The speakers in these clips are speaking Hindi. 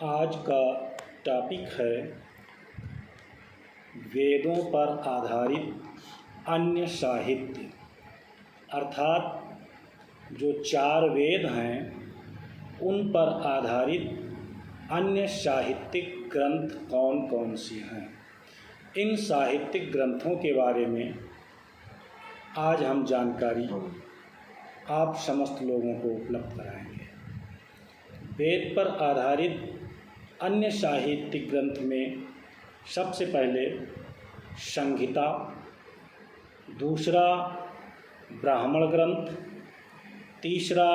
आज का टॉपिक है वेदों पर आधारित अन्य साहित्य, अर्थात जो 4 वेद हैं उन पर आधारित अन्य साहित्यिक ग्रंथ कौन कौन से हैं। इन साहित्यिक ग्रंथों के बारे में आज हम जानकारी आप समस्त लोगों को उपलब्ध कराएंगे। वेद पर आधारित अन्य साहित्यिक ग्रंथ में सबसे पहले संहिता, दूसरा ब्राह्मण ग्रंथ, तीसरा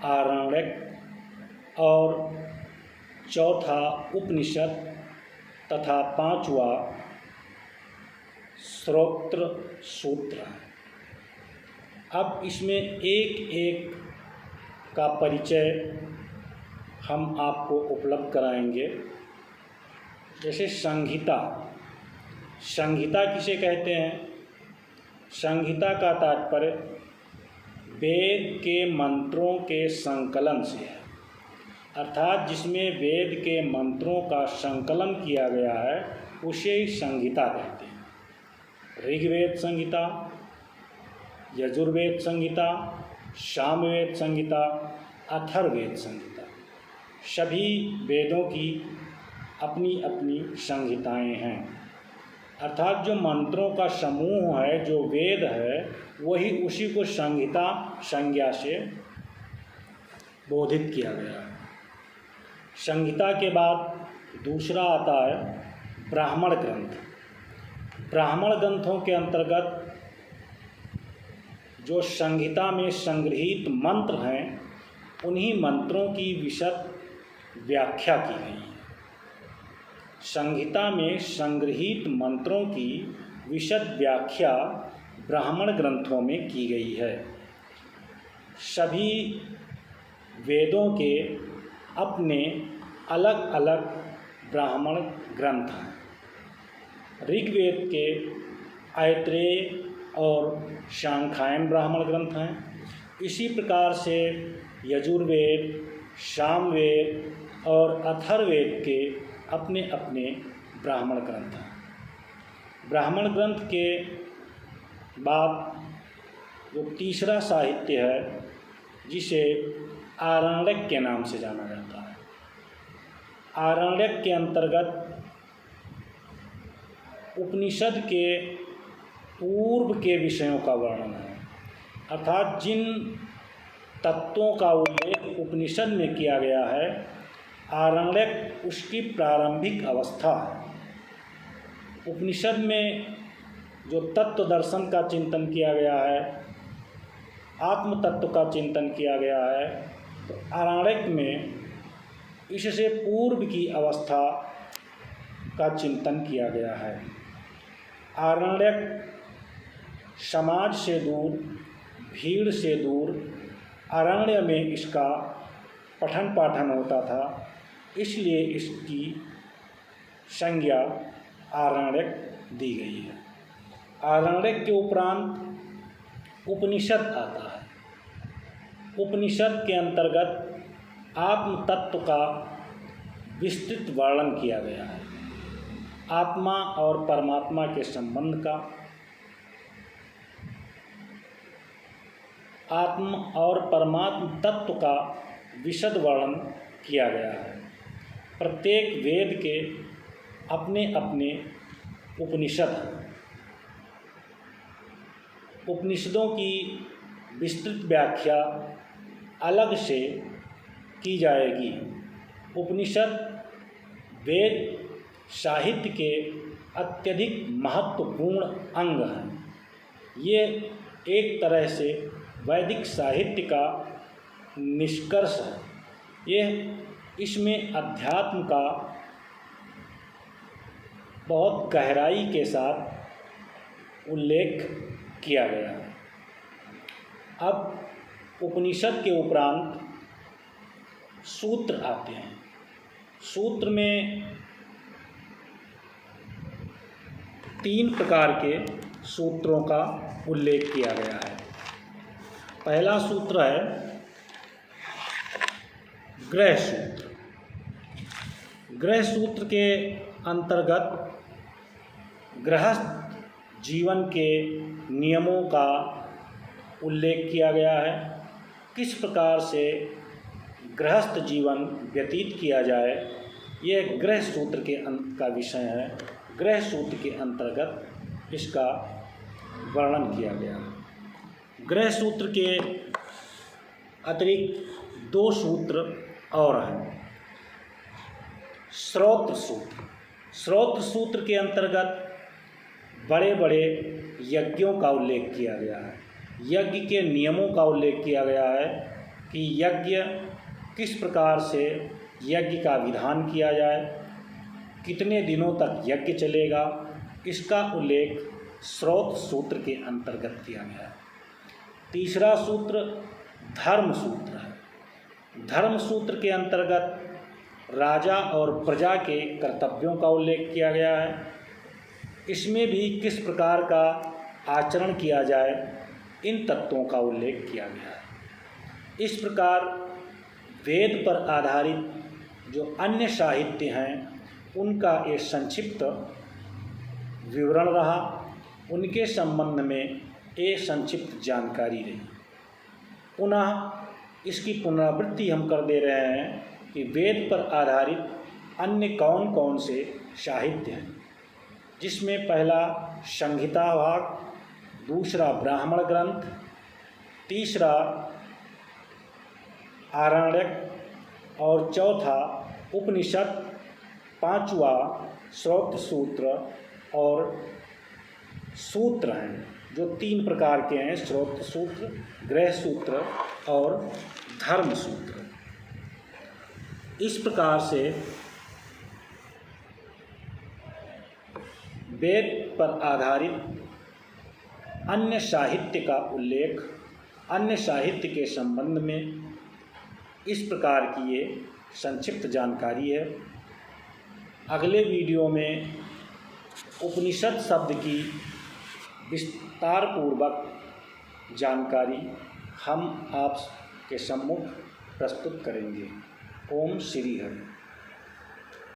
आरण्यक और चौथा उपनिषद तथा 5वां श्रोत्र सूत्र है। अब इसमें एक एक का परिचय हम आपको उपलब्ध कराएंगे। जैसे संहिता किसे कहते हैं? संहिता का तात्पर्य वेद के मंत्रों के संकलन से है, अर्थात जिसमें वेद के मंत्रों का संकलन किया गया है उसे ही संहिता कहते हैं। ऋग्वेद संहिता, यजुर्वेद संहिता, सामवेद संहिता, अथर्ववेद संहिता, सभी वेदों की अपनी अपनी संहिताएं हैं। अर्थात जो मंत्रों का समूह है, जो वेद है, वही उसी को संहिता संज्ञा से बोधित किया गया है। संहिता के बाद दूसरा आता है ब्राह्मण ग्रंथ। ब्राह्मण ग्रंथों के अंतर्गत जो संहिता में संग्रहित मंत्र हैं उन्हीं मंत्रों की विशद व्याख्या की गई है। संहिता में संग्रहित मंत्रों की विशद व्याख्या ब्राह्मण ग्रंथों में की गई है। सभी वेदों के अपने अलग अलग ब्राह्मण ग्रंथ हैं। ऋग्वेद के ऐत्रेय और शांखायन ब्राह्मण ग्रंथ हैं। इसी प्रकार से यजुर्वेद, सामवेद और अथर्ववेद के अपने अपने ब्राह्मण ग्रंथ हैं। ब्राह्मण ग्रंथ के बाद जो तीसरा साहित्य है जिसे आरण्यक के नाम से जाना जाता है। आरण्यक के अंतर्गत उपनिषद के पूर्व के विषयों का वर्णन है, अर्थात जिन तत्वों का उल्लेख उपनिषद में किया गया है, आरण्यक उसकी प्रारंभिक अवस्था है। उपनिषद में जो तत्व दर्शन का चिंतन किया गया है, आत्म तत्व का चिंतन किया गया है, तो आरण्यक में इससे पूर्व की अवस्था का चिंतन किया गया है। आरण्यक समाज से दूर, भीड़ से दूर अरण्य में इसका पठन पाठन होता था, इसलिए इसकी संज्ञा आरण्यक दी गई है। आरण्यक के उपरांत उपनिषद आता है। उपनिषद के अंतर्गत आत्म तत्व का विस्तृत वर्णन किया गया है। आत्मा और परमात्मा के संबंध का, आत्म और परमात्म तत्व का विशद वर्णन किया गया है। प्रत्येक वेद के अपने अपने उपनिषद हैं। उपनिषदों की विस्तृत व्याख्या अलग से की जाएगी। उपनिषद वेद साहित्य के अत्यधिक महत्वपूर्ण अंग हैं। ये एक तरह से वैदिक साहित्य का निष्कर्ष है। इसमें अध्यात्म का बहुत गहराई के साथ उल्लेख किया गया है। अब उपनिषद के उपरांत सूत्र आते हैं। सूत्र में 3 प्रकार के सूत्रों का उल्लेख किया गया है। पहला सूत्र है गृह सूत्र। गृह सूत्र के अंतर्गत गृहस्थ जीवन के नियमों का उल्लेख किया गया है। किस प्रकार से गृहस्थ जीवन व्यतीत किया जाए, यह गृह सूत्र के का विषय है। गृह सूत्र के अंतर्गत इसका वर्णन किया गया है। गृह सूत्र के अतिरिक्त 2 सूत्र और हैं। श्रौत सूत्र। श्रौत सूत्र के अंतर्गत बड़े बड़े यज्ञों का उल्लेख किया गया है। यज्ञ के नियमों का उल्लेख किया गया है कि यज्ञ किस प्रकार से यज्ञ का विधान किया जाए, कितने दिनों तक यज्ञ चलेगा, इसका उल्लेख श्रौत सूत्र के अंतर्गत किया गया है। तीसरा सूत्र धर्म सूत्र है। धर्म सूत्र के अंतर्गत राजा और प्रजा के कर्तव्यों का उल्लेख किया गया है। इसमें भी किस प्रकार का आचरण किया जाए, इन तत्वों का उल्लेख किया गया है। इस प्रकार वेद पर आधारित जो अन्य साहित्य हैं उनका एक संक्षिप्त विवरण रहा, उनके संबंध में एक संक्षिप्त जानकारी रही। पुनः इसकी पुनरावृत्ति हम कर दे रहे हैं कि वेद पर आधारित अन्य कौन कौन से साहित्य हैं, जिसमें पहला संहिता भाग, दूसरा ब्राह्मण ग्रंथ, तीसरा आरण्यक और चौथा उपनिषद, पांचवा श्रौत सूत्र और सूत्र हैं जो 3 प्रकार के हैं, श्रौत सूत्र, गृह सूत्र और धर्म सूत्र। इस प्रकार से वेद पर आधारित अन्य साहित्य का उल्लेख, अन्य साहित्य के संबंध में इस प्रकार की ये संक्षिप्त जानकारी है। अगले वीडियो में उपनिषद शब्द की विस्तार पूर्वक जानकारी हम आपके सम्मुख प्रस्तुत करेंगे। ओम श्री हरि।